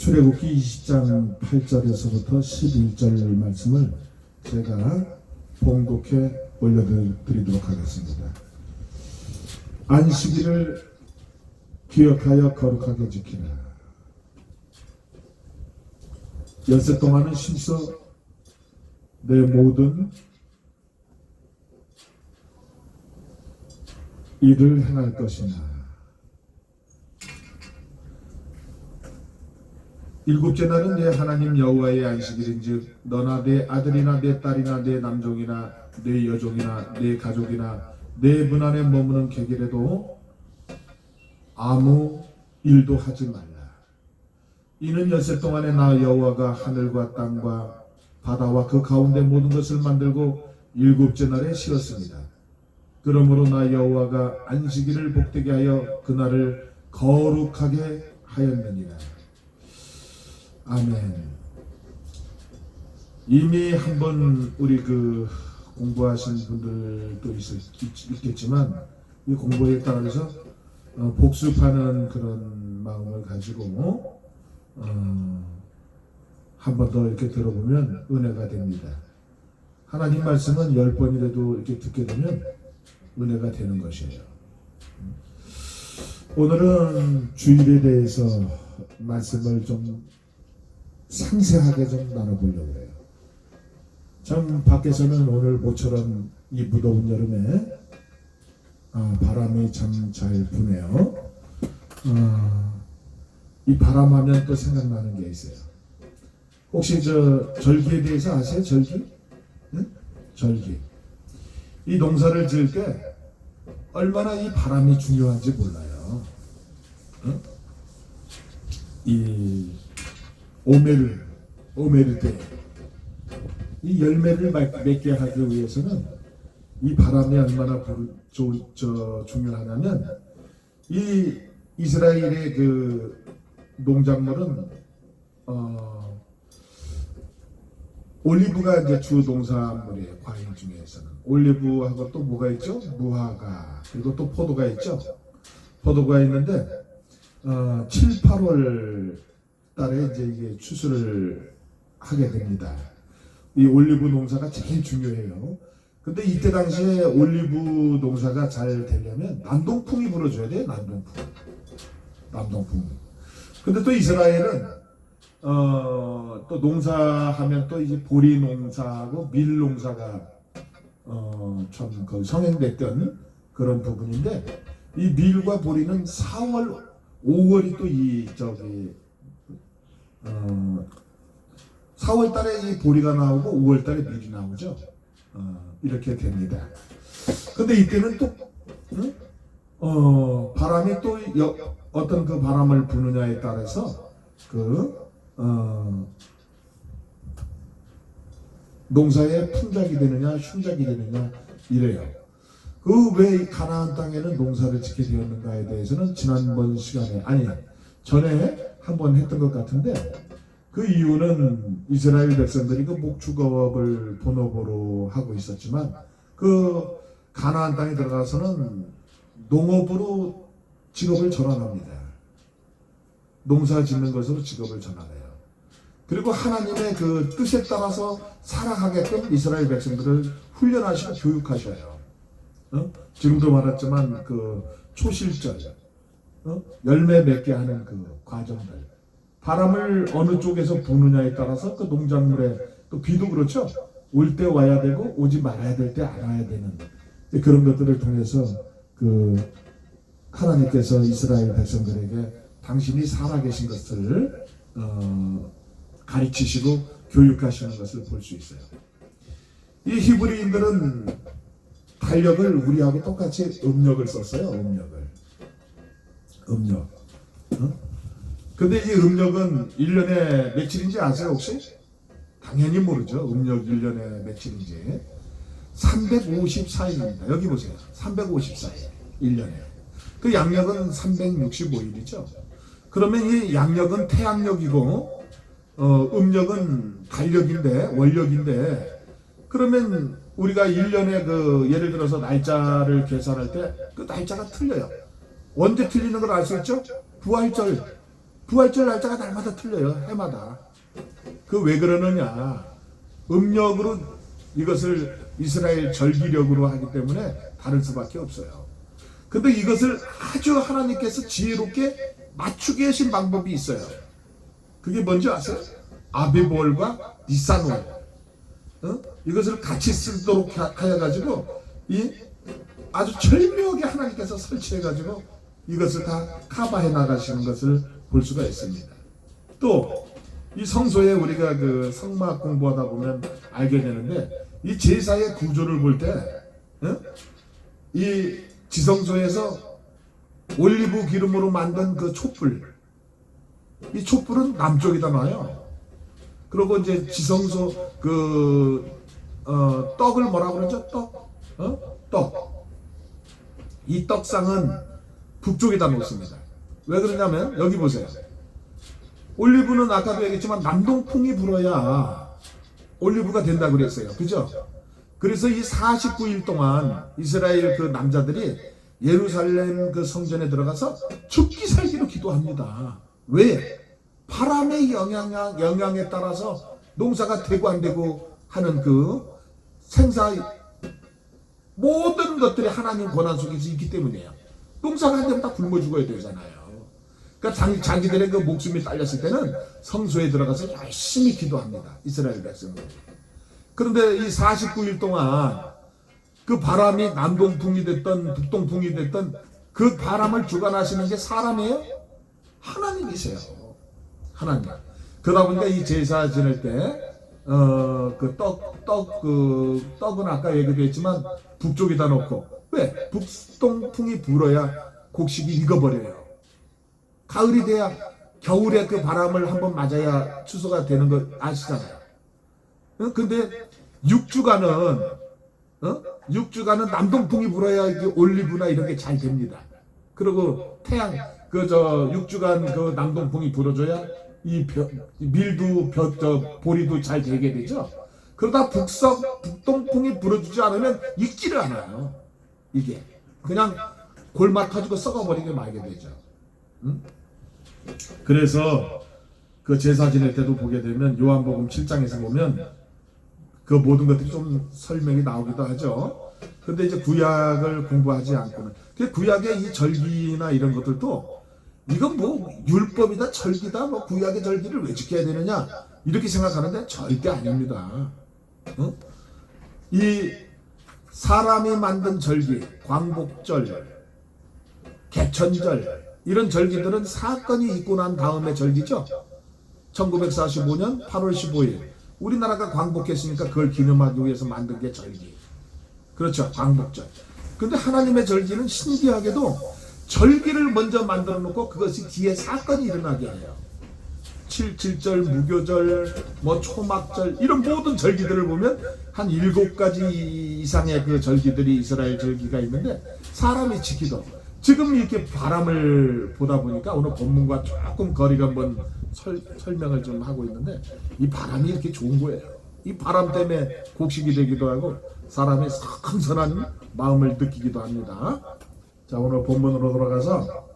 출애굽기 20장 8절에서부터 11절 말씀을 제가 봉독해 올려드리도록 하겠습니다. 안식일을 기억하여 거룩하게 지키라. 엿새 동안은 힘써 내 모든 일을 행할 것이나 일곱째 날은 내 하나님 여호와의 안식일인즉 너나 내 아들이나 내 딸이나 내 남종이나 내 여종이나 내 가족이나 내 문 안에 머무는 객이라도 아무 일도 하지 말라. 이는 엿새 동안에 나 여호와가 하늘과 땅과 바다와 그 가운데 모든 것을 만들고 일곱째 날에 쉬었습니다. 그러므로 나 여호와가 안식일을 복되게 하여 그날을 거룩하게 하였느니라. 아멘. 이미 한번 우리 공부하신 분들도 있겠지만 이 공부에 따라서 복습하는 그런 마음을 가지고 한 번 더 이렇게 들어보면 은혜가 됩니다. 하나님 말씀은 10번이라도 이렇게 듣게 되면 은혜가 되는 것이에요. 오늘은 주일에 대해서 말씀을 좀 상세하게 좀 나눠보려고 해요. 참 밖에서는 오늘 모처럼 이 무더운 여름에 바람이 참 잘 부네요. 이 바람하면 또 생각나는 게 있어요. 혹시 절기에 대해서 아세요? 절기? 응? 절기. 이 농사를 지을 때 얼마나 이 바람이 중요한지 몰라요. 응? 이 오메르 때 이 열매를 맺게 하기 위해서는 이 바람이 얼마나 중요하냐면 이 이스라엘의 농작물은 올리브가 이제 주 농산물이에요. 과일 중에서는 올리브하고 또 뭐가 있죠? 무화과, 그리고 또 포도가 있죠. 포도가 있는데 7, 8월 달에 이제 이게 추수를 하게 됩니다. 이 올리브 농사가 제일 중요해요. 근데 이때 당시에 올리브 농사가 잘 되려면 난동풍이 불어줘야 돼요. 난동풍. 근데 또 이스라엘은 또 농사하면 또 이제 보리 농사하고 밀 농사가 참 성행됐던 그런 부분인데 이 밀과 보리는 4월, 5월이 또 4월 달에 이 보리가 나오고 5월 달에 밀이 나오죠. 이렇게 됩니다. 근데 이때는 또 바람이 또 어떤 그 바람을 부느냐에 따라서 농사에 풍작이 되느냐 흉작이 되느냐 이래요. 왜 가나안 땅에는 농사를 짓게 되었는가에 대해서는 지난번 시간에 전에 한번 했던 것 같은데 그 이유는 이스라엘 백성들이 목축업을 본업으로 하고 있었지만 가나안 땅에 들어가서는 농업으로 직업을 전환합니다. 농사 짓는 것으로 직업을 전환해요. 그리고 하나님의 뜻에 따라서 살아가게끔 이스라엘 백성들을 훈련하시고 교육하셔요. 지금도 말했지만 초실절, 열매 맺게 하는 과정들, 바람을 어느 쪽에서 부느냐에 따라서 농작물에 또 비도 그렇죠. 올 때 와야 되고 오지 말아야 될 때 안 와야 되는 그런 것들을 통해서 하나님께서 이스라엘 백성들에게 당신이 살아계신 것을 가르치시고 교육하시는 것을 볼 수 있어요. 이 히브리인들은 달력을 우리하고 똑같이 음력을 썼어요. 음력. 근데 이 음력은 1년에 며칠인지 아세요 혹시? 당연히 모르죠. 음력 1년에 며칠인지. 354일입니다. 여기 보세요. 354일 1년에. 그 양력은 365일이죠. 그러면 이 양력은 태양력이고 음력은 달력인데 월력인데 그러면 우리가 1년에 예를 들어서 날짜를 계산할 때 날짜가 틀려요. 언제 틀리는 걸 알 수 있죠? 부활절 부활절 날짜가 날마다 틀려요. 해마다. 그 왜 그러느냐. 음력으로 이것을 이스라엘 절기력으로 하기 때문에 다를 수밖에 없어요. 근데 이것을 아주 하나님께서 지혜롭게 맞추게 하신 방법이 있어요. 그게 뭔지 아세요? 아비보월과 니산월. 이것을 같이 쓰도록 하여가지고 이 아주 절묘하게 하나님께서 설치해가지고 이것을 다 커버해 나가시는 것을 볼 수가 있습니다. 또 이 성소에 우리가 그 성막 공부하다 보면 알게 되는데 이 제사의 구조를 볼 때 이 지성소에서 올리브 기름으로 만든 그 촛불, 이 촛불은 남쪽에다 놔요. 그리고 이제 지성소 떡을 뭐라 그러죠? 떡. 이 떡상은 북쪽에다 놓습니다. 왜 그러냐면 여기 보세요. 올리브는 아까도 얘기했지만 남동풍이 불어야 올리브가 된다고 그랬어요. 그죠? 그래서 이 49일 동안 이스라엘 그 남자들이 예루살렘 그 성전에 들어가서 죽기 살기로 기도합니다. 왜? 바람의 영향에 따라서 농사가 되고 안 되고 하는 그 생사 모든 것들이 하나님 권한 속에서 있기 때문이에요. 농사가 안 되면 다 굶어 죽어야 되잖아요. 그러니까 자기들의 그 목숨이 딸렸을 때는 성소에 들어가서 열심히 기도합니다. 이스라엘 백성들. 그런데 이 49일 동안 그 바람이 남동풍이 됐던 북동풍이 됐던 그 바람을 주관하시는 게 사람이에요? 하나님이세요. 하나님. 그러다 보니까 이 제사 지낼 때 떡은 아까 얘기도 했지만 북쪽에다 놓고, 왜? 북동풍이 불어야 곡식이 익어버려요. 가을이 돼야 겨울에 그 바람을 한번 맞아야 추수가 되는 거 아시잖아요. 근데 6주간은 남동풍이 불어야 이게 올리브나 이런 게 잘 됩니다. 그리고 태양 6주간 그 남동풍이 불어줘야 이 밀도 보리도 잘 되게 되죠. 그러다 북동풍이 불어주지 않으면 익지를 않아요. 이게 그냥 골마 터지고 썩어버리게 말게 되죠. 그래서 그 제사 지낼 때도 보게 되면 요한복음 7장에서 보면 그 모든 것들이 좀 설명이 나오기도 하죠. 근데 이제 구약을 공부하지 않고는 그 구약의 이 절기나 이런 것들도 이건 뭐 율법이다 절기다 뭐 구약의 절기를 왜 지켜야 되느냐 이렇게 생각하는데 절대 아닙니다. 이 사람이 만든 절기, 광복절, 개천절 이런 절기들은 사건이 있고 난 다음에 절기죠. 1945년 8월 15일 우리나라가 광복했으니까 그걸 기념하기 위해서 만든 게 절기. 그렇죠. 광복절. 근데 하나님의 절기는 신기하게도 절기를 먼저 만들어 놓고 그것이 뒤에 사건이 일어나게 해요. 7.7절, 무교절, 뭐 초막절 이런 모든 절기들을 보면 한 7가지 이상의 그 절기들이 이스라엘 절기가 있는데 사람이 지키던 지금 이렇게 바람을 보다 보니까 오늘 본문과 조금 거리가 한번 설명을 좀 하고 있는데 이 바람이 이렇게 좋은 거예요. 이 바람 때문에 곡식이 되기도 하고 사람의 선선한 마음을 느끼기도 합니다. 자, 오늘 본문으로 돌아가서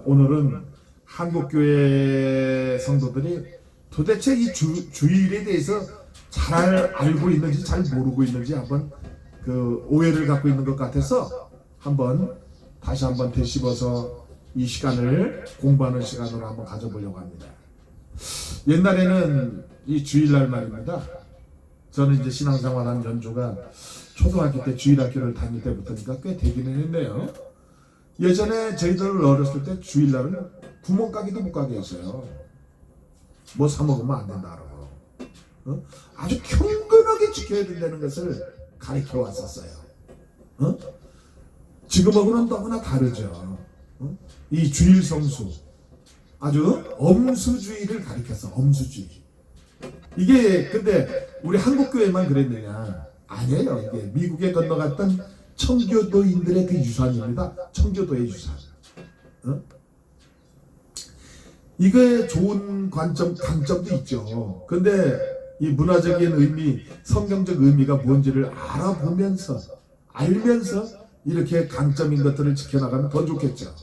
오늘은 한국교회 성도들이 도대체 이 주일에 대해서 잘 알고 있는지 잘 모르고 있는지 한번 그 오해를 갖고 있는 것 같아서 다시 한번 되씹어서 이 시간을 공부하는 시간으로 한번 가져보려고 합니다. 옛날에는 이 주일날 말입니다. 저는 이제 신앙생활한 연조가 초등학교 때 주일학교를 다닐 때부터니까 꽤 되기는 했네요. 예전에 저희들 어렸을 때 주일날은 구멍가게도 못 가게 했어요. 뭐 사 먹으면 안 된다고. 아주 경건하게 지켜야 된다는 것을 가르쳐 왔었어요. 지금하고는 너무나 다르죠. 이 주일 성수 아주 엄수주의를 가리켜서 엄수주의. 이게 근데 우리 한국교회만 그랬느냐? 아니에요. 이게 미국에 건너갔던 청교도인들의 그 유산입니다. 청교도의 유산. 이거에 좋은 강점도 있죠. 근데 이 문화적인 의미, 성경적 의미가 뭔지를 알면서 이렇게 강점인 것들을 지켜나가면 더 좋겠죠.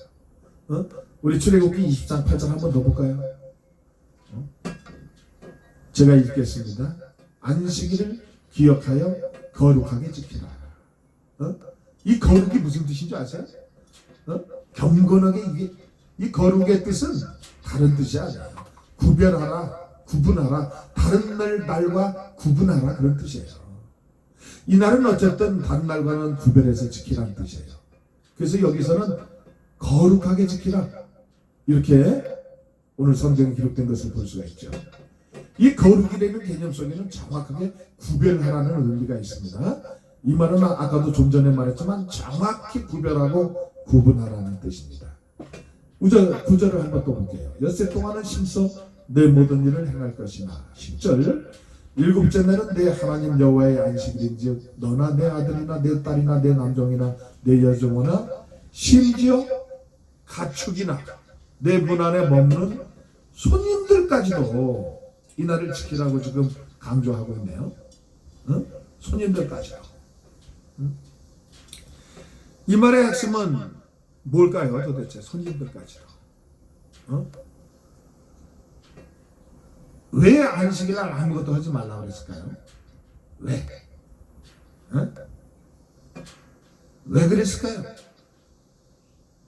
우리 출애굽기 20장 8절 한번 더 볼까요? 제가 읽겠습니다. 안식일을 기억하여 거룩하게 지키라. 이 거룩이 무슨 뜻인 줄 아세요? 경건하게, 이 거룩의 뜻은 다른 뜻이 아니에요. 구별하라, 구분하라, 다른 날과 구분하라, 그런 뜻이에요. 이 날은 어쨌든 다른 날과는 구별해서 지키라는 뜻이에요. 그래서 여기서는 거룩하게 지키라, 이렇게 오늘 성경에 기록된 것을 볼 수가 있죠. 이 거룩이라는 개념 속에는 정확하게 구별하라는 의미가 있습니다. 이 말은 아까도 좀 전에 말했지만 정확히 구별하고 구분하라는 뜻입니다. 9절을 한번 또 볼게요. 엿새 동안은 심서 내 모든 일을 행할 것이나 10절 일곱째 날은 내 하나님 여호와의 안식일인지 너나 내 아들이나 내 딸이나 내 남종이나 내 여종이나 심지어 가축이나 내 문 안에 머무는 손님들까지도 이 날을 지키라고 지금 강조하고 있네요. 손님들까지도. 이 말의 핵심은 뭘까요? 도대체 손님들까지도. 왜 안식일날 아무것도 하지 말라고 그랬을까요? 왜? 왜 그랬을까요?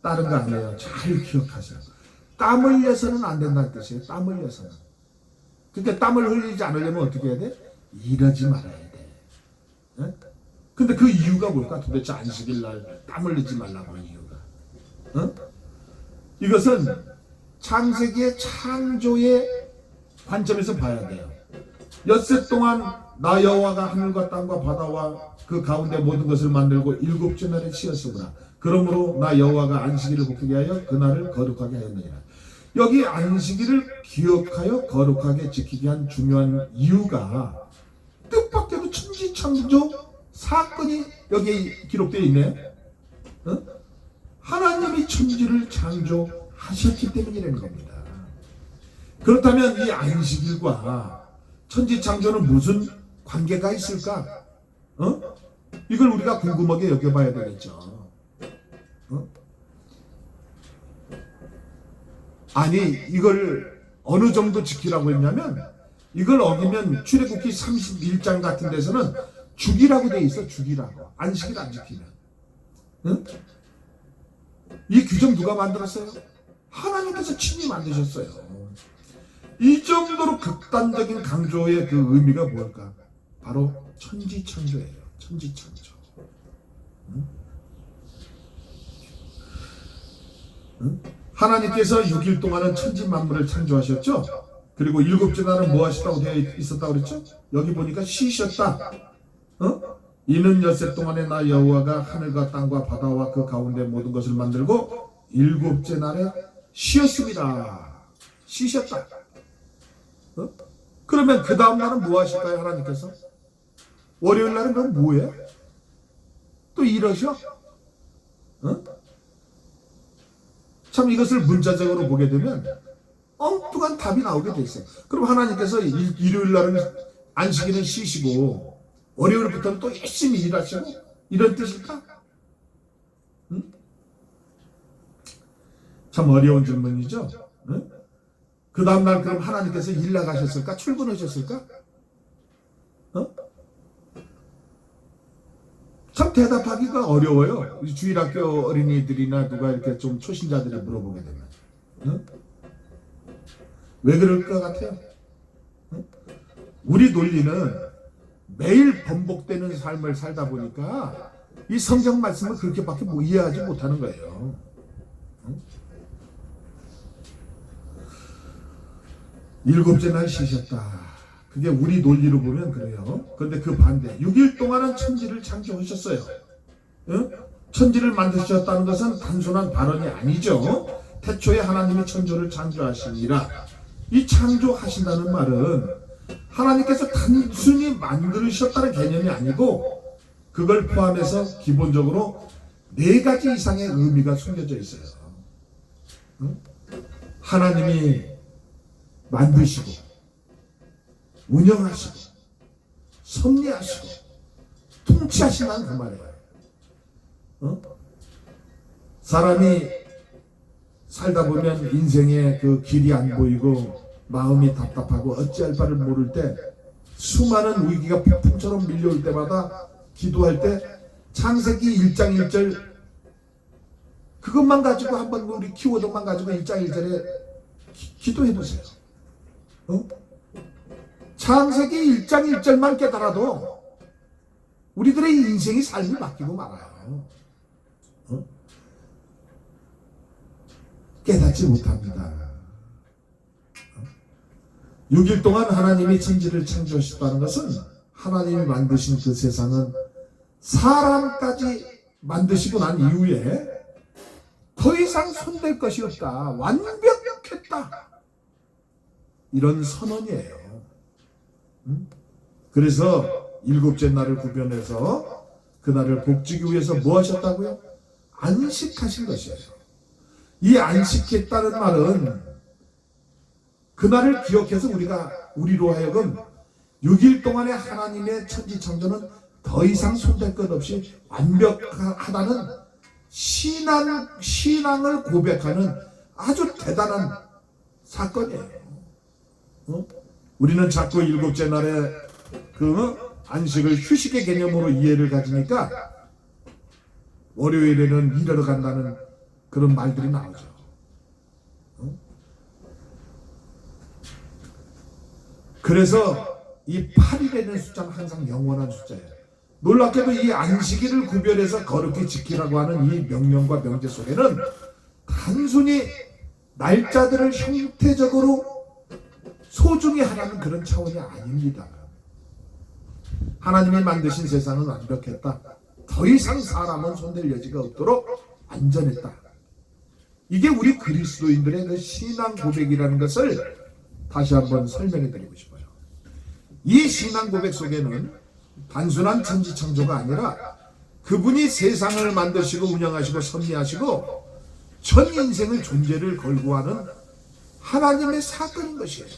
다른 거 아니에요. 잘 기억하세요. 땀 흘려서는 안 된다는 뜻이에요. 땀 흘려서는. 그러니까 땀을 흘리지 않으려면 어떻게 해야 돼? 일하지 말아야 돼. 근데 그 이유가 뭘까? 도대체 안식일날 땀 흘리지 말라고 하는 이유가. 이것은 창세기의 창조의 관점에서 봐야 돼요. 엿새 동안 나 여호와가 하늘과 땅과 바다와 그 가운데 모든 것을 만들고 일곱째 날에 쉬었으므로 그러므로 나 여호와가 안식일을 복되게 하여 그날을 거룩하게 하였느니라. 여기 안식일을 기억하여 거룩하게 지키게 한 중요한 이유가 뜻밖에도 천지창조 사건이 여기에 기록되어 있네요. 하나님이 천지를 창조하셨기 때문이라는 겁니다. 그렇다면 이 안식일과 천지창조는 무슨 관계가 있을까? 이걸 우리가 궁금하게 여겨봐야 되겠죠. 아니 이걸 어느 정도 지키라고 했냐면 이걸 어기면 출애굽기 31장 같은 데서는 죽이라고 돼 있어. 죽이라고. 안식일 안 지키면. 이 규정 누가 만들었어요? 하나님께서 친히 만드셨어요. 이 정도로 극단적인 강조의 그 의미가 뭘까? 바로 천지창조예요. 천지창조. 하나님께서 6일 동안은 천지 만물을 창조하셨죠. 그리고 일곱째 날은 뭐 하셨다고 되어 있었다고 그랬죠? 여기 보니까 쉬셨다. 이는 엿새 동안에 나 여호와가 하늘과 땅과 바다와 그 가운데 모든 것을 만들고 일곱째 날에 쉬었습니다. 쉬셨다. 그러면 그 다음 날은 뭐 하실까요? 하나님께서 월요일 날은 그럼 뭐해? 또 일하셔? 참 이것을 문자적으로 보게 되면 엉뚱한 답이 나오게 돼 있어요. 그럼 하나님께서 일요일 날은 안식일은 쉬시고 월요일부터는 또 열심히 일하시고 이런 뜻일까? 참 어려운 질문이죠. 그 다음날 그럼 하나님께서 일 나가셨을까? 출근하셨을까? 참 대답하기가 어려워요. 주일학교 어린이들이나 누가 이렇게 좀 초신자들이 물어보게 되면. 왜 그럴 것 같아요? 우리 논리는 매일 번복되는 삶을 살다 보니까 이 성경 말씀을 그렇게밖에 이해하지 못하는 거예요. 일곱째 날 쉬셨다. 그게 우리 논리로 보면 그래요. 그런데 그 반대 6일 동안은 천지를 창조하셨어요. 천지를 만드셨다는 것은 단순한 발언이 아니죠. 태초에 하나님이 천조를 창조하시니라. 이 창조하신다는 말은 하나님께서 단순히 만드셨다는 개념이 아니고 그걸 포함해서 기본적으로 4가지 이상의 의미가 숨겨져 있어요. 하나님이 만드시고 운영하시고 섭리하시고 통치하신다는 그 말이에요. 살다 보면 인생의 그 길이 안 보이고 마음이 답답하고 어찌할 바를 모를 때 수많은 위기가 폭풍처럼 밀려올 때마다 기도할 때 창세기 1장 1절 그것만 가지고 한번 우리 키워드만 가지고 1장 1절에 기도해 보세요. 창세기 1장 1절만 깨달아도 우리들의 인생이 삶이 바뀌고 말아요. 깨닫지 못합니다. 6일 동안 하나님이 천지를 창조하셨다는 것은 하나님이 만드신 그 세상은 사람까지 만드시고 난 이후에 더 이상 손댈 것이 없다. 완벽했다. 이런 선언이에요. 그래서 일곱째 날을 구별해서 그날을 복지기 위해서 뭐 하셨다고요? 안식하신 것이에요. 이 안식했다는 말은 그날을 기억해서 우리로 하여금 6일 동안의 하나님의 천지창조는 더 이상 손댈 것 없이 완벽하다는 신앙을 고백하는 아주 대단한 사건이에요. 우리는 자꾸 일곱째 날에 그 안식을 휴식의 개념으로 이해를 가지니까 월요일에는 일하러 간다는 그런 말들이 나오죠. 그래서 이 8일이라는 숫자는 항상 영원한 숫자예요. 놀랍게도 이 안식일을 구별해서 거룩히 지키라고 하는 이 명령과 명제 속에는 단순히 날짜들을 형태적으로 소중히 하라는 그런 차원이 아닙니다. 하나님이 만드신 세상은 완벽했다. 더 이상 사람은 손댈 여지가 없도록 안전했다. 이게 우리 그리스도인들의 그 신앙 고백이라는 것을 다시 한번 설명해 드리고 싶어요. 이 신앙 고백 속에는 단순한 천지창조가 아니라 그분이 세상을 만드시고 운영하시고 섭리하시고 전 인생의 존재를 걸고 하는 하나님의 사건인 것이에요.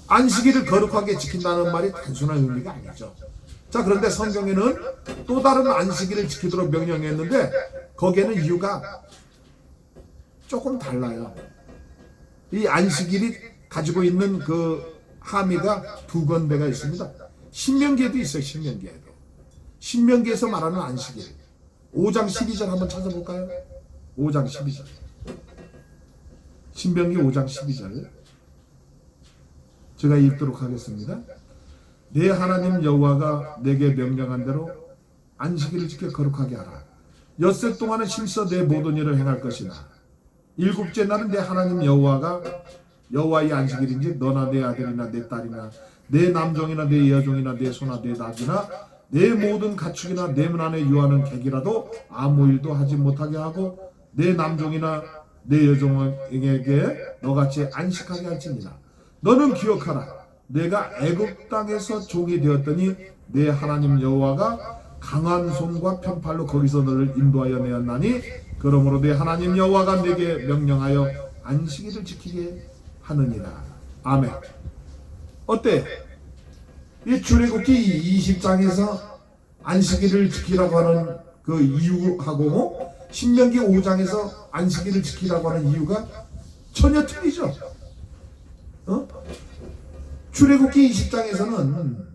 안식일을 거룩하게 지킨다는 말이 단순한 의미가 아니죠. 자, 그런데 성경에는 또 다른 안식일을 지키도록 명령했는데 거기에는 이유가 조금 달라요. 이 안식일이 가지고 있는 그 함의가 두 건배가 있습니다. 신명기에도 있어요. 신명기에서 말하는 안식일 5장 12절 한번 찾아볼까요? 5장 12절 신명기 5장 12절 제가 읽도록 하겠습니다. 내 하나님 여호와가 내게 명령한 대로 안식일을 지켜 거룩하게 하라. 엿새 동안은 힘써 내 모든 일을 행할 것이나 일곱째 날은 내 하나님 여호와의 안식일인지 너나 내 아들이나 내 딸이나 내 남종이나 내 여종이나 내 소나 내 낙이나 내 모든 가축이나 내 문 안에 유하는 객이라도 아무 일도 하지 못하게 하고 내 남종이나 내 여종에게 너같이 안식하게 할지니라. 너는 기억하라. 내가 애굽 땅에서 종이 되었더니 내 하나님 여호와가 강한 손과 편팔로 거기서 너를 인도하여 내었나니 그러므로 내 하나님 여호와가 내게 명령하여 안식일을 지키게 하느니라. 아멘. 어때? 이 출애굽기 20장에서 안식일을 지키라고 하는 그 이유하고 신명기 5장에서 안식일을 지키라고 하는 이유가 전혀 틀리죠. 출애굽기 20장에서는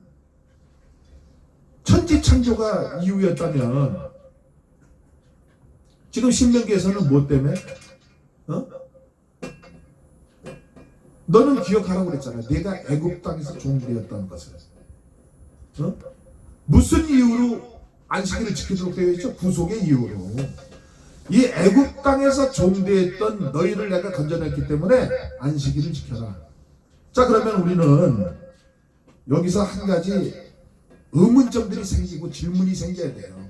천지창조가 이유였다면 지금 신명기에서는 무엇 때문에? 너는 기억하라고 그랬잖아. 내가 애굽 땅에서 종되었다는 것을. 무슨 이유로 안식일을 지키도록 되어 있죠? 구속의 이유로. 이 애굽 땅에서 종되었던 너희를 내가 건져냈기 때문에 안식일을 지켜라. 자, 그러면 우리는 여기서 한 가지 의문점들이 생기고 질문이 생겨야 돼요.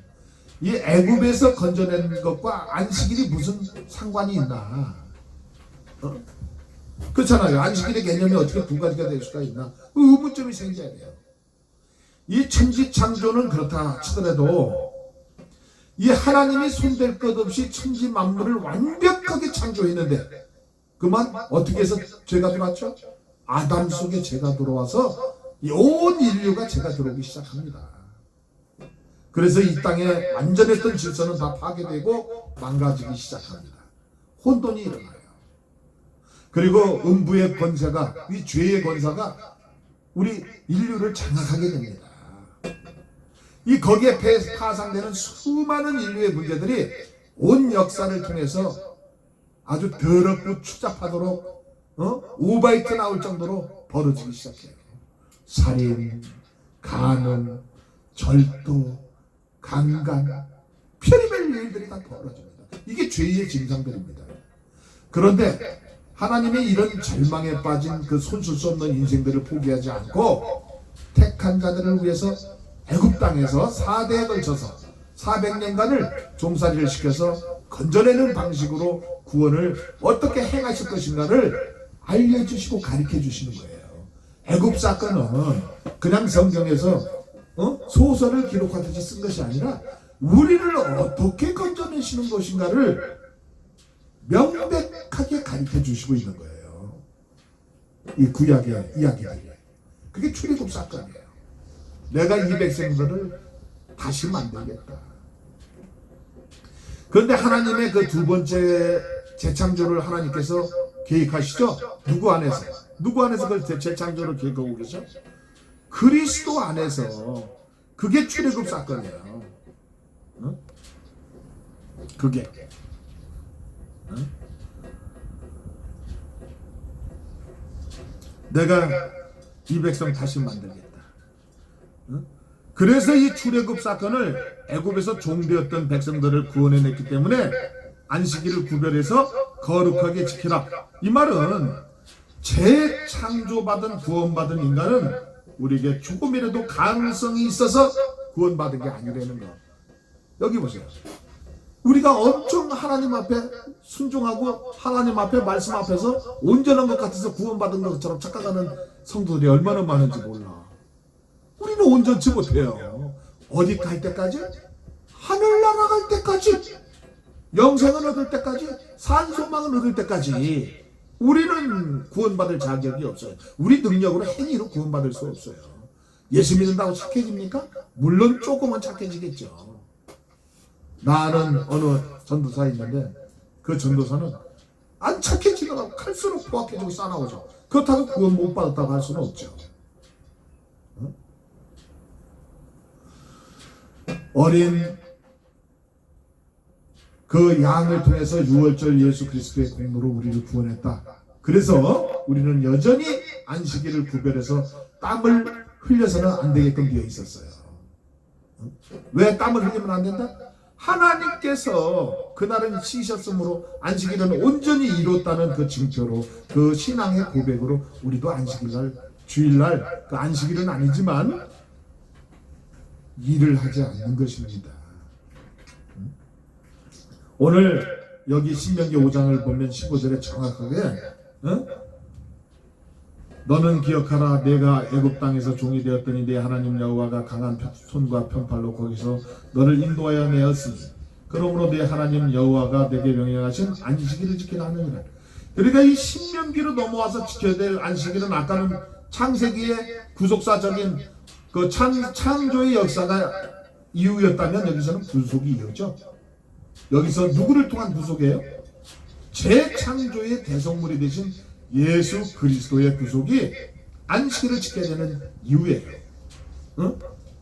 이 애굽에서 건져낸 것과 안식일이 무슨 상관이 있나? 그렇잖아요. 안식일의 개념이 어떻게 두 가지가 될 수가 있나? 의문점이 생겨야 돼요. 이 천지창조는 그렇다 치더라도 이 하나님이 손댈 것 없이 천지 만물을 완벽하게 창조했는데 그만 어떻게 해서 죄가 들어왔죠? 아담 속에 죄가 들어와서 온 인류가 죄가 들어오기 시작합니다. 그래서 이 땅에 완전했던 질서는 다 파괴되고 망가지기 시작합니다. 혼돈이 일어나요. 그리고 음부의 권세가, 이 죄의 권세가 우리 인류를 장악하게 됩니다. 이 거기에 파상되는 수많은 인류의 문제들이 온 역사를 통해서 아주 더럽고 추잡하도록 오바이트 나올 정도로 벌어지기 시작해요. 살인, 간음, 절도, 강간, 별의별 일들이 다 벌어집니다. 이게 죄의 증상들입니다. 그런데 하나님의 이런 절망에 빠진 그 손쓸 수 없는 인생들을 포기하지 않고 택한 자들을 위해서 애굽 땅에서 4대에 걸쳐서 400년간을 종살이를 시켜서 건져내는 방식으로 구원을 어떻게 행하실 것인가를 알려주시고 가르쳐 주시는 거예요. 애굽 사건은 그냥 성경에서 소설을 기록하듯이 쓴 것이 아니라 우리를 어떻게 건져내시는 것인가를 명백하게 가르쳐 주시고 있는 거예요. 이 구약의 이야기들이. 그게 출애굽 사건이에요. 내가 이 백성들을 다시 만들겠다. 그런데 하나님의 그 두 번째 재창조를 하나님께서 계획하시죠? 누구 안에서? 누구 안에서 그 재창조를 계획하고 계셔? 그리스도 안에서. 그게 출애굽 사건이에요. 그게. 내가 이 백성 다시 만들겠다. 그래서 이 출애굽 사건을 애굽에서 종되었던 백성들을 구원해냈기 때문에 안식일을 구별해서 거룩하게 지키라. 이 말은 재창조받은 구원받은 인간은 우리에게 조금이라도 가능성이 있어서 구원받은 게 아니라는 거. 여기 보세요. 우리가 엄청 하나님 앞에 순종하고 하나님 앞에 말씀 앞에서 온전한 것 같아서 구원받은 것처럼 착각하는 성도들이 얼마나 많은지 몰라. 우리는 온전치 못해요. 어디 갈 때까지? 하늘나라 갈 때까지, 영생을 얻을 때까지, 산소망을 얻을 때까지 우리는 구원받을 자격이 없어요. 우리 능력으로 행위로 구원받을 수 없어요. 예수 믿는다고 착해집니까? 물론 조금은 착해지겠죠. 나는 어느 전도사에 있는데 그 전도사는 안 착해지더라고. 갈수록 포악해지고 싸나오죠. 그렇다고 구원 못 받았다고 할 수는 없죠. 어린 그 양을 통해서 유월절 예수 그리스도의 공로로 우리를 구원했다. 그래서 우리는 여전히 안식일을 구별해서 땀을 흘려서는 안 되게끔 되어 있었어요. 왜 땀을 흘리면 안 된다? 하나님께서 그날은 쉬셨으므로 안식일은 온전히 이뤘다는 그 증표로, 그 신앙의 고백으로 우리도 안식일날, 주일날, 그 안식일은 아니지만 일을 하지 않는 것입니다. 오늘 여기 신명기 5장을 보면 15절에 정확하게 너는 기억하라. 내가 애굽 땅에서 종이 되었더니 내 하나님 여호와가 강한 손과 편팔로 거기서 너를 인도하여 내었으니 그러므로 내 하나님 여호와가 내게 명령하신 안식일을 지키라 하느니라. 그러니까 이 신명기로 넘어와서 지켜야 될 안식일은 아까는 창세기의 구속사적인 그 창조의 역사가 이유였다면 여기서는 구속이 이유죠. 여기서 누구를 통한 구속이에요? 재창조의 대성물이 되신 예수 그리스도의 구속이 안식일을 지켜야 되는 이유예요.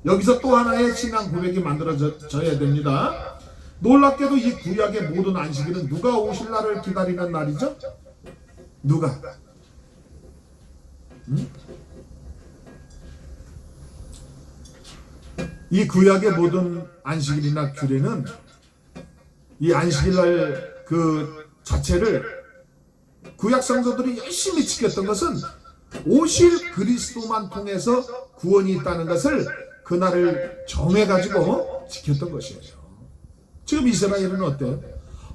여기서 또 하나의 신앙 고백이 만들어져야 됩니다. 놀랍게도 이 구약의 모든 안식일은 누가 오실 날을 기다리는 날이죠? 누가? 이 구약의 모든 안식일이나 규례는 이 안식일날 그 자체를 구약 성도들이 열심히 지켰던 것은 오실 그리스도만 통해서 구원이 있다는 것을 그날을 정해가지고 지켰던 것이에요. 지금 이스라엘은 어때요?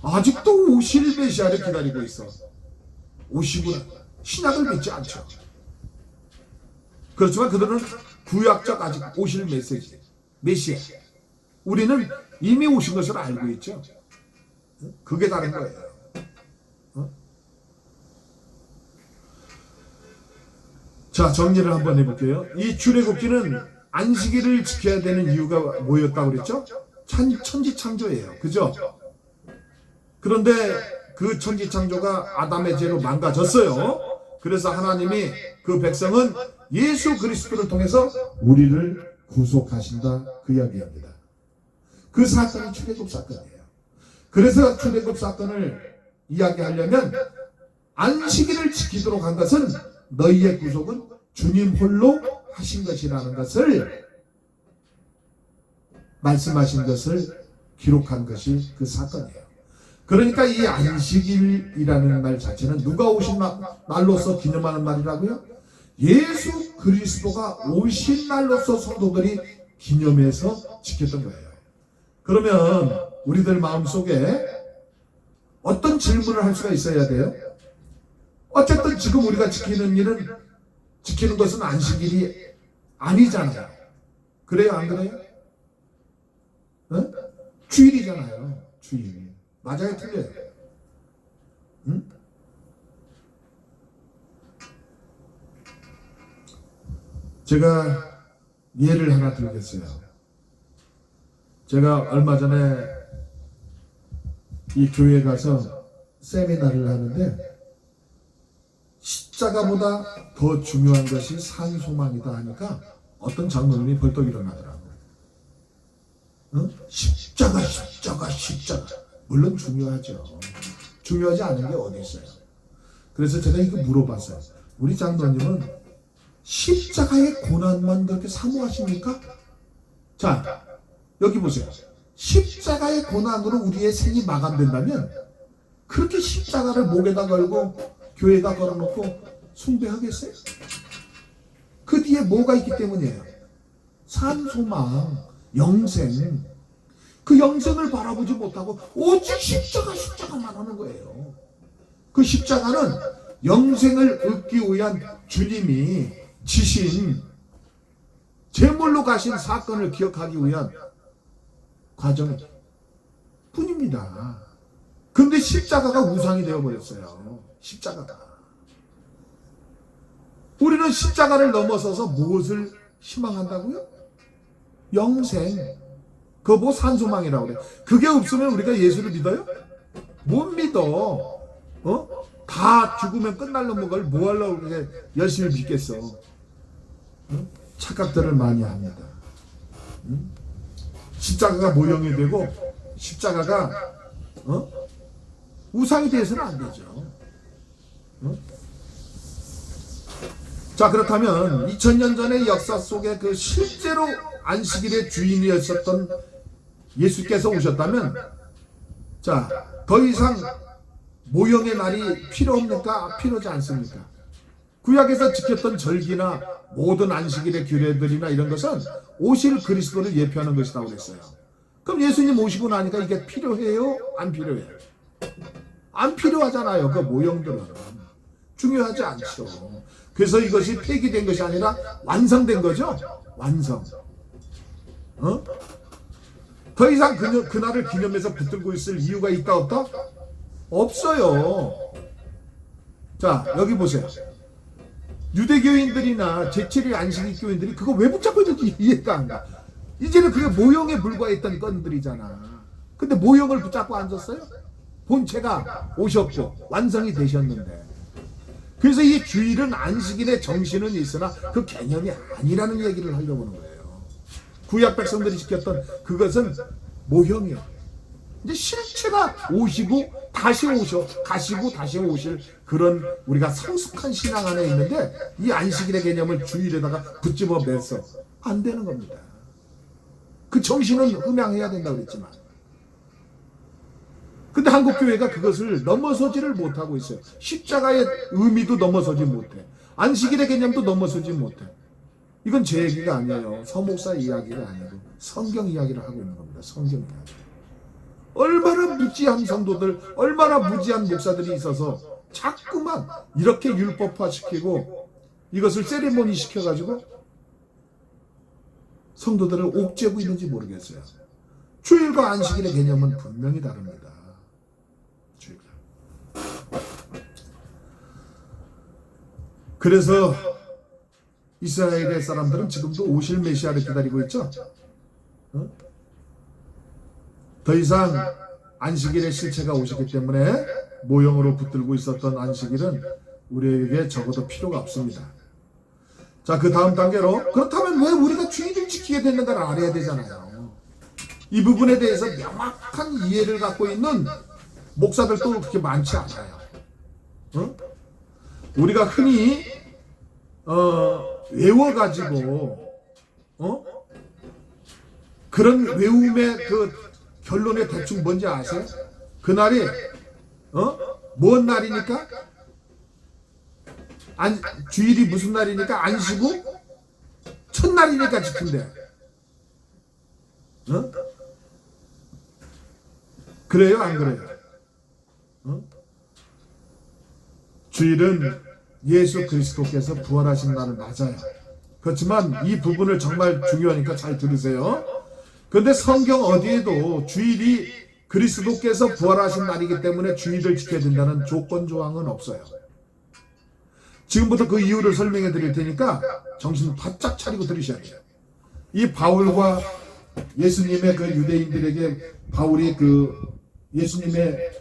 아직도 오실 메시아를 기다리고 있어. 오시구나. 신약을 믿지 않죠. 그렇지만 그들은 구약적 아직 오실 메시아. 우리는 이미 오신 것을 알고 있죠. 그게 다른 거예요. 자, 정리를 한번 해볼게요. 이 출애굽기는 안식일을 지켜야 되는 이유가 뭐였다고 그랬죠? 천지창조예요. 그죠? 그런데 그 천지창조가 아담의 죄로 망가졌어요. 그래서 하나님이 그 백성은 예수 그리스도를 통해서 우리를 구속하신다, 그 이야기입니다. 그 사건이 출애굽 사건이에요. 그래서 출애굽 사건을 이야기하려면 안식일을 지키도록 한 것은 너희의 구속은 주님 홀로 하신 것이라는 것을 말씀하신 것을 기록한 것이 그 사건이에요. 그러니까 이 안식일이라는 날 자체는 누가 오신 날로서 기념하는 날이라고요? 예수 그리스도가 오신 날로서 성도들이 기념해서 지켰던 거예요. 그러면 우리들 마음속에 어떤 질문을 할 수가 있어야 돼요? 어쨌든 지금 우리가 지키는 것은 안식일이 아니잖아요. 그래요, 안 그래요? 어? 주일이잖아요. 주일. 맞아요, 틀려요? 응? 제가 예를 하나 들겠어요. 제가 얼마 전에 이 교회에 가서 세미나를 하는데 십자가보다 더 중요한 것이 산소망이다 하니까 어떤 장로님이 벌떡 일어나더라고요. 십자가. 물론 중요하죠. 중요하지 않은 게 어디 있어요. 그래서 제가 이거 물어봤어요. 우리 장로님은 십자가의 고난만 그렇게 사모하십니까? 자, 여기 보세요. 십자가의 고난으로 우리의 생이 마감된다면 그렇게 십자가를 목에다 걸고 교회에다 걸어놓고 숭배하겠어요? 그 뒤에 뭐가 있기 때문이에요. 산소망, 영생. 그 영생을 바라보지 못하고 오직 십자가만 하는 거예요. 그 십자가는 영생을 얻기 위한 주님이 지신 제물로 가신 사건을 기억하기 위한 과정 뿐입니다. 근데 십자가가 우상이 되어버렸어요. 십자가가. 우리는 십자가를 넘어서서 무엇을 희망한다고요? 영생. 그거 뭐 산소망이라고 그래. 그게 없으면 우리가 예수를 믿어요? 못 믿어. 다 죽으면 끝날 놈의 걸 뭐 하려고 그렇게 열심히 믿겠어. 착각들을 많이 합니다. 십자가가 모형이 되고 십자가가 우상이 되어서는 안 되죠. 자, 그렇다면 2000년 전의 역사 속에 그 실제로 안식일의 주인이었었던 예수께서 오셨다면, 자, 더 이상 모형의 날이 필요 없습니까? 필요하지 않습니까? 구약에서 지켰던 절기나 모든 안식일의 규례들이나 이런 것은 오실 그리스도를 예표하는 것이라고 그랬어요. 그럼 예수님 오시고 나니까 이게 필요해요? 안 필요해요? 안 필요하잖아요. 그 모형들은 중요하지 않죠. 그래서 이것이 폐기된 것이 아니라 완성된 거죠. 완성. 더 이상 그날을 기념해서 붙들고 있을 이유가 있다 없다? 없어요. 자, 여기 보세요. 유대교인들이나 제7일 안식일 교인들이 그거 왜 붙잡고 있는지 이해가 안 가. 이제는 그게 모형에 불과했던 건들이잖아. 근데 모형을 붙잡고 앉았어요? 본체가 오셨고 완성이 되셨는데. 그래서 이 주일은 안식일의 정신은 있으나 그 개념이 아니라는 얘기를 하려고 하는 거예요. 구약 백성들이 지켰던 그것은 모형이에요. 이제 실체가 오시고 다시 가시고 다시 오실 그런 우리가 성숙한 신앙 안에 있는데 이 안식일의 개념을 주일에다가 붙집어 매서 안 되는 겁니다. 그 정신은 음양해야 된다고 그랬지만, 근데 한국교회가 그것을 넘어서지를 못하고 있어요. 십자가의 의미도 넘어서지 못해. 안식일의 개념도 넘어서지 못해. 이건 제 얘기가 아니에요. 서목사 이야기가 아니고 성경 이야기를 하고 있는 겁니다. 성경 이야기. 얼마나 무지한 성도들, 얼마나 무지한 목사들이 있어서 자꾸만 이렇게 율법화시키고 이것을 세리머니 시켜가지고 성도들을 옥죄고 있는지 모르겠어요. 주일과 안식일의 개념은 분명히 다릅니다. 주일과. 그래서 이스라엘의 사람들은 지금도 오실 메시아를 기다리고 있죠. 더 이상 안식일의 실체가 오시기 때문에 모형으로 붙들고 있었던 안식일은 우리에게 적어도 필요가 없습니다. 자, 그 다음 단계로, 그렇다면 왜 우리가 주일을 지키게 됐는가를 알아야 되잖아요. 이 부분에 대해서 명확한 이해를 갖고 있는 목사들도 그렇게 많지 않아요. 우리가 흔히 외워가지고 그런 외움의 그 결론의 대충 뭔지 아세요? 그날이 뭔 날이니까? 주일이 무슨 날이니까? 안시고 첫날이니까 지킨대. 그래요? 안 그래요? 주일은 예수 그리스도께서 부활하신 날은 맞아요. 그렇지만 이 부분을 정말 중요하니까 잘 들으세요. 그런데 성경 어디에도 주일이 그리스도께서 부활하신 날이기 때문에 주일을 지켜야 된다는 조건 조항은 없어요. 지금부터 그 이유를 설명해 드릴 테니까 정신 바짝 차리고 들으셔야 돼요. 이 바울과 예수님의 그 유대인들에게 바울이 그 예수님의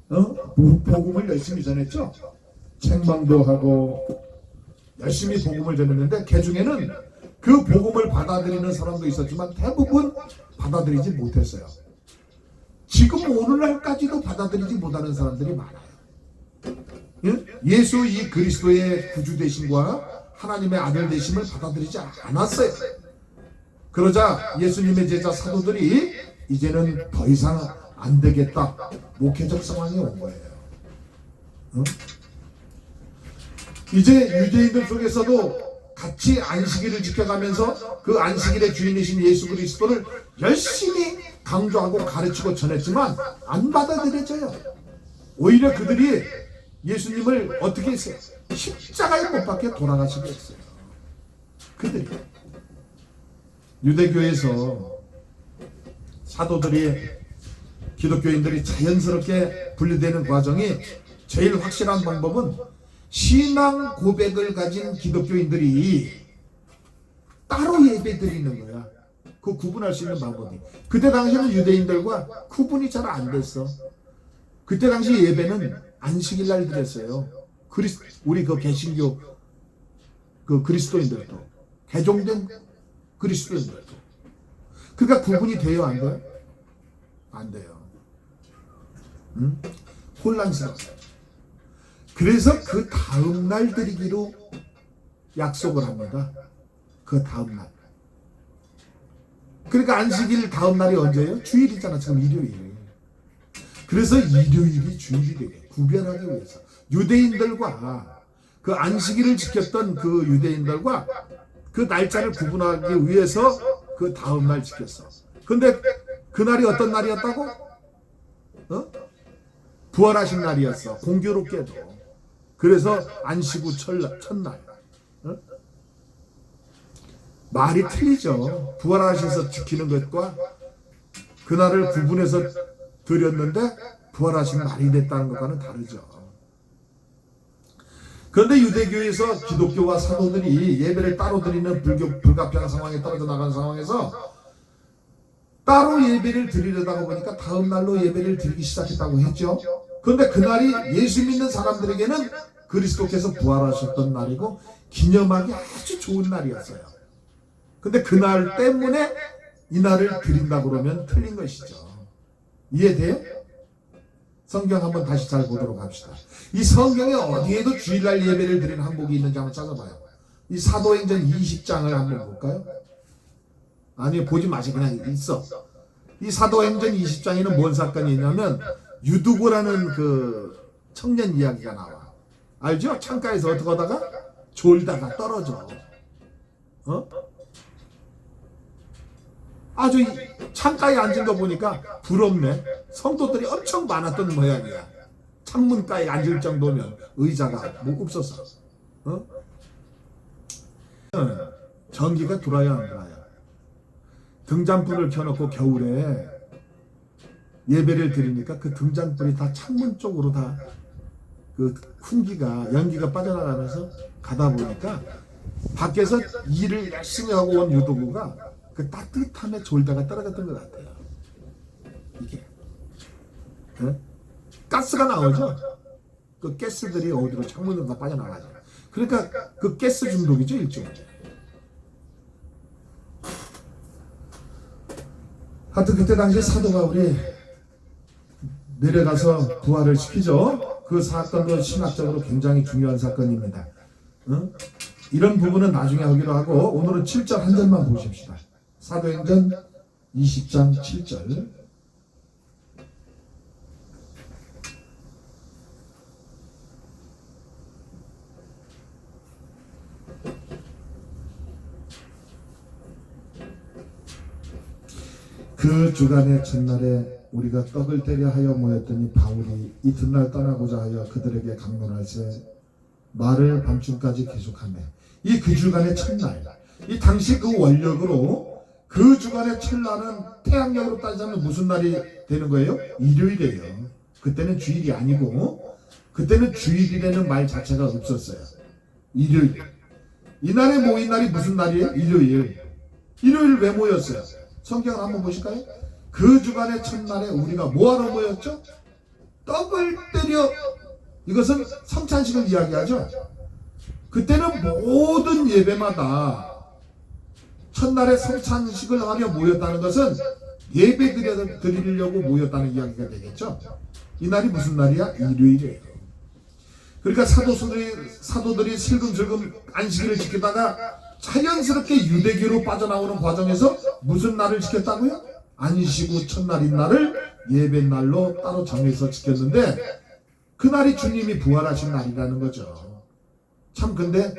복음을 열심히 전했죠. 책망도 하고 열심히 복음을 전했는데 그 중에는 그 복음을 받아들이는 사람도 있었지만 대부분 받아들이지 못했어요. 지금 오늘날까지도 받아들이지 못하는 사람들이 많아요. 예수 이 그리스도의 구주 되심과 하나님의 아들 되심을 받아들이지 않았어요. 그러자 예수님의 제자 사도들이 이제는 더 이상 안 되겠다, 목회적 상황이 온 거예요. 이제 유대인들 속에서도 같이 안식일을 지켜가면서 그 안식일의 주인이신 예수 그리스도를 열심히 강조하고 가르치고 전했지만 안 받아들여져요. 오히려 그들이 예수님을 어떻게 했어요? 십자가에 못 박혀 돌아가시게 했어요. 그들이 유대교에서 사도들이 기독교인들이 자연스럽게 분리되는 과정이 제일 확실한 방법은 신앙 고백을 가진 기독교인들이 따로 예배 드리는 거야. 그 구분할 수 있는 방법이. 그때 당시에는 유대인들과 구분이 잘 안 됐어. 그때 당시 예배는 안식일 날 드렸어요. 우리 그 개신교 그 그리스도인들도, 개종된 그리스도인들도. 그러니까 구분이 돼요, 안 돼요? 안 돼요. 혼란스러워요. 그래서 그 다음 날 드리기로 약속을 합니다. 그 다음 날. 그러니까 안식일 다음 날이 언제예요? 주일이잖아. 지금 일요일. 그래서 일요일이 주일이 되게 구별하기 위해서 유대인들과 그 안식일을 지켰던 그 유대인들과 그 날짜를 구분하기 위해서 그 다음 날 지켰어. 근데 그날이 어떤 날이었다고? 부활하신 날이었어. 공교롭게도. 그래서 안식 후 첫날. 말이 틀리죠. 부활하셔서 지키는 것과 그날을 구분해서 드렸는데 부활하신 날이 됐다는 것과는 다르죠. 그런데 유대교에서 기독교와 사도들이 예배를 따로 드리는 불가피한 상황에 떨어져 나간 상황에서 따로 예배를 드리려다가 보니까 다음 날로 예배를 드리기 시작했다고 했죠. 그런데 그날이 예수 믿는 사람들에게는 그리스도께서 부활하셨던 날이고 기념하기 아주 좋은 날이었어요. 근데 그날 때문에 이 날을 드린다 그러면 틀린 것이죠. 이해돼요? 성경 한번 다시 잘 보도록 합시다. 이 성경에 어디에도 주일날 예배를 드리는 항목이 있는지 한번 찾아봐요. 이 사도행전 20장을 한번 볼까요? 아니, 보지 마시고 그냥 있어. 이 사도행전 20장에는 뭔 사건이 있냐면 유두고라는 그 청년 이야기가 나와. 알죠? 창가에서 어떻게 하다가 졸다가 떨어져. 아주 창가에 앉은 거 보니까 부럽네. 성도들이 엄청 많았던 모양이야. 창문가에 앉을 정도면 의자가 뭐 없었어. 전기가 돌아야 안 돌아요. 등잔불을 켜놓고 겨울에 예배를 드리니까 그 등잔불이 다 창문 쪽으로 다 그 훈기가 연기가 빠져나가면서 가다 보니까 밖에서 일을 열심히 하고 온 유도구가 그 따뜻함에 졸다가 떨어졌던 것 같아요. 이게 가스가 나오죠. 그 가스들이 어디로 창문으로 다 빠져나가죠. 그러니까 그 가스 중독이죠, 일종의. 하여튼 그때 당시에 사도가 우리 내려가서 부활을 시키죠. 그 사건도 신학적으로 굉장히 중요한 사건입니다. 응? 이런 부분은 나중에 하기로 하고 오늘은 7절 한 절만 보십시다. 사도행전 20장 7절. 그 주간의 첫날에 우리가 떡을 떼려 하여 모였더니 바울이 이튿날 떠나고자 하여 그들에게 강론할세 말을 밤중까지 계속하며 이 그 주간의 첫날, 이 당시 그 원력으로 그 주간의 첫날은 태양력으로 따지자면 무슨 날이 되는 거예요? 일요일이에요. 그때는 주일이 아니고 그때는 주일이라는 말 자체가 없었어요. 일요일. 이날에 모인 날이 무슨 날이에요? 일요일. 일요일 왜 모였어요? 성경을 한번 보실까요? 그 주간의 첫날에 우리가 뭐하러 모였죠? 떡을 때려. 이것은 성찬식을 이야기하죠. 그때는 모든 예배마다 첫날에 성찬식을 하며 모였다는 것은 예배 드리려고 모였다는 이야기가 되겠죠. 이 날이 무슨 날이야? 일요일이에요. 그러니까 사도들이 슬금슬금 안식일을 지키다가 자연스럽게 유대교로 빠져나오는 과정에서 무슨 날을 지켰다고요? 안식 후 첫날인 날을 예배날로 따로 정해서 지켰는데 그날이 주님이 부활하신 날이라는 거죠. 참 근데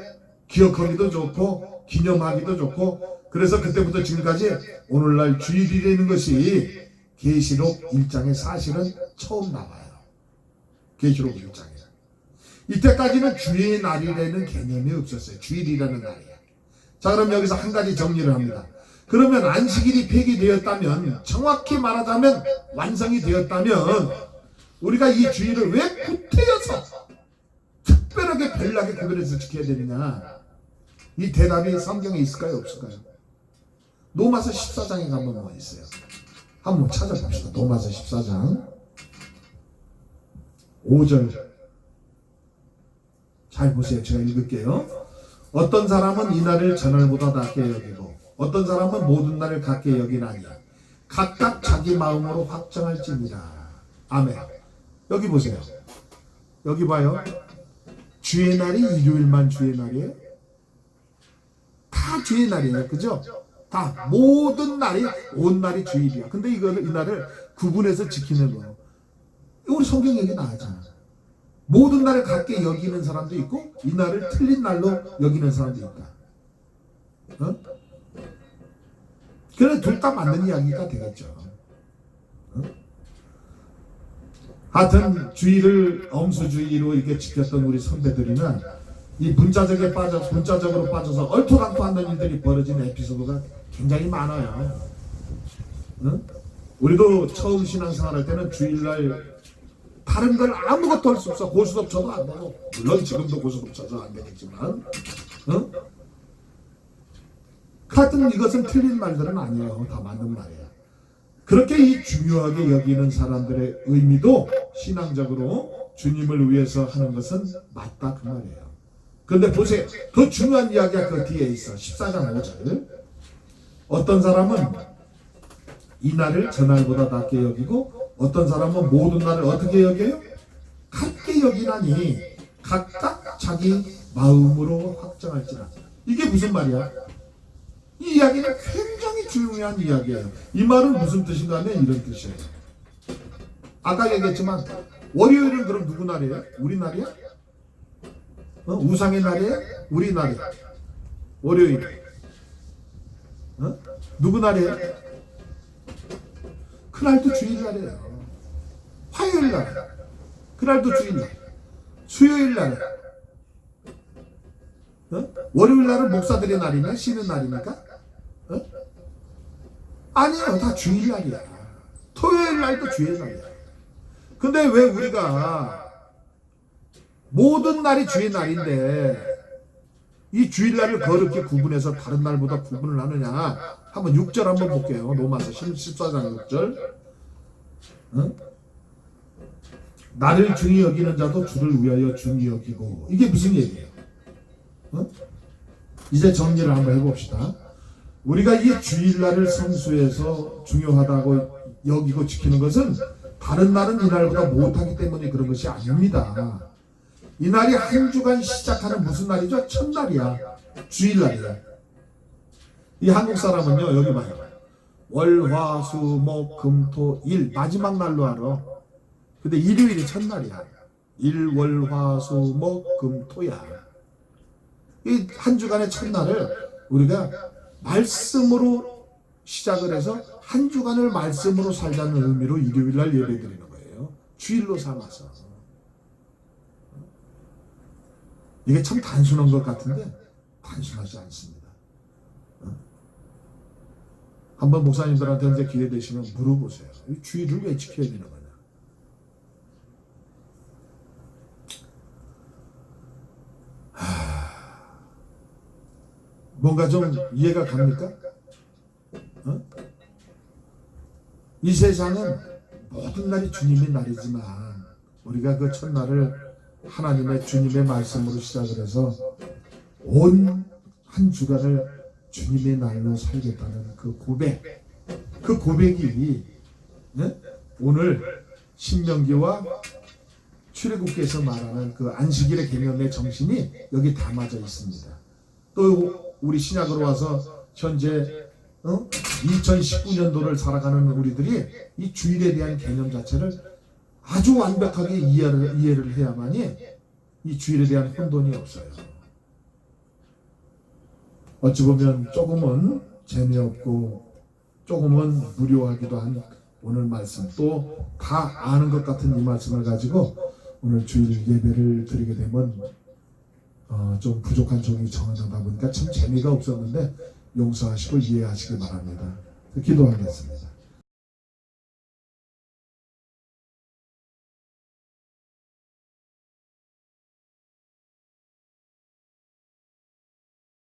기억하기도 좋고 기념하기도 좋고 그래서 그때부터 지금까지 오늘날 주일이라는 것이 계시록 1장에 사실은 처음 나와요. 계시록 1장에. 이때까지는 주의 날이라는 개념이 없었어요. 주일이라는 날이야. 자, 그럼 여기서 한 가지 정리를 합니다. 그러면 안식일이 폐기되었다면, 정확히 말하자면 완성이 되었다면 우리가 이 주일을 왜 구태여서 특별하게 별나게 구별해서 지켜야 되느냐? 이 대답이 성경에 있을까요? 없을까요? 로마서 14장에 가면 뭐 있어요? 한번 찾아봅시다. 로마서 14장 5절 잘 보세요. 제가 읽을게요. 어떤 사람은 이날을 전날보다 낮게 여기고 어떤 사람은 모든 날을 같게 여기나니 각각 자기 마음으로 확정할지니라. 아멘. 여기 보세요. 여기 봐요. 주의 날이 일요일만 주의 날이에요? 다 주의 날이에요. 그죠? 다 모든 날이 온 날이 주일이야. 근데 이 날을 구분해서 지키는 거예요. 우리 성경 얘기 나왔잖아. 모든 날을 같게 여기는 사람도 있고 이 날을 틀린 날로 여기는 사람도 있다. 어? 그래 둘 다 맞는 이야기가 되겠죠. 어? 하여튼 주의를 엄수주의로 이렇게 지켰던 우리 선배들이는 이 문자적으로 빠져서 얼토당토하는 일들이 벌어진 에피소드가 굉장히 많아요. 어? 우리도 처음 신앙생활할 때는 주일날 다른 걸 아무것도 할 수 없어. 고스톱 쳐도 안 되고 물론 지금도 고스톱 쳐도 안 되겠지만 하여튼 이것은 틀린 말들은 아니에요. 다 맞는 말이에요. 그렇게 이 중요하게 여기는 사람들의 의미도 신앙적으로 주님을 위해서 하는 것은 맞다 그 말이에요. 그런데 보세요. 더 중요한 이야기가 그 뒤에 있어. 14장 5절. 어떤 사람은 이 날을 전날보다 낮게 여기고 어떤 사람은 모든 날을 어떻게 여겨요? 같게 여기나니 각각 자기 마음으로 확정할지라. 이게 무슨 말이야? 이 이야기는 굉장히 중요한 이야기예요. 이 말은 무슨 뜻인가 하면 이런 뜻이에요. 아까 얘기했지만 월요일은 그럼 누구 날이에요? 우리 날이야? 우상의 날이에요? 우리 날이야. 월요일 누구 날이에요? 그날도 주일날이에요. 화요일날 그날도 주일날. 수요일날 월요일날은 목사들의 날이냐? 쉬는 날입니까? 아니에요. 다 주일날이야. 토요일날도 주일날이야. 근데 왜 우리가 모든 날이 주의 날인데 이 주일날을 그렇게 구분해서 다른 날보다 구분을 하느냐? 한번 6절 한번 볼게요. 로마서 14장 6절. 나를 중히 여기는 자도 주를 위하여 중히 여기고. 이게 무슨 얘기예요? 이제 정리를 한번 해봅시다. 우리가 이 주일날을 성수해서 중요하다고 여기고 지키는 것은 다른 날은 이날보다 못하기 때문에 그런 것이 아닙니다. 이 날이 한 주간 시작하는 무슨 날이죠? 첫날이야. 주일날이야. 이 한국 사람은요, 여기 봐요. 월, 화, 수, 목, 금, 토, 일 마지막 날로 알아. 근데 일요일이 첫날이야. 일, 월, 화, 수, 목, 금, 토야. 이 한 주간의 첫날을 우리가 말씀으로 시작을 해서 한 주간을 말씀으로 살자는 의미로 일요일날 예배 드리는 거예요. 주일로 삼아서. 이게 참 단순한 것 같은데 단순하지 않습니다. 한번 목사님들한테 이제 기회 되시면 물어보세요. 이 주일을 왜 지켜야 되는 거냐? 뭔가 좀 이해가 갑니까? 이 세상은 모든 날이 주님의 날이지만 우리가 그 첫날을 하나님의 주님의 말씀으로 시작을 해서 온 한 주간을 주님의 날로 살겠다는 그 고백, 그 고백이 오늘 신명기와 출애굽기에서 말하는 그 안식일의 개념의 정신이 여기 담아져 있습니다. 또 우리 신약으로 와서 현재 2019년도를 살아가는 우리들이 이 주일에 대한 개념 자체를 아주 완벽하게 이해를 해야만이 이 주일에 대한 혼돈이 없어요. 어찌 보면 조금은 재미없고 조금은 무료하기도 한 오늘 말씀, 또 다 아는 것 같은 이 말씀을 가지고 오늘 주일 예배를 드리게 되면 좀 부족한 종이 정하다 보니까 참 재미가 없었는데 용서하시고 이해하시기 바랍니다. 기도하겠습니다.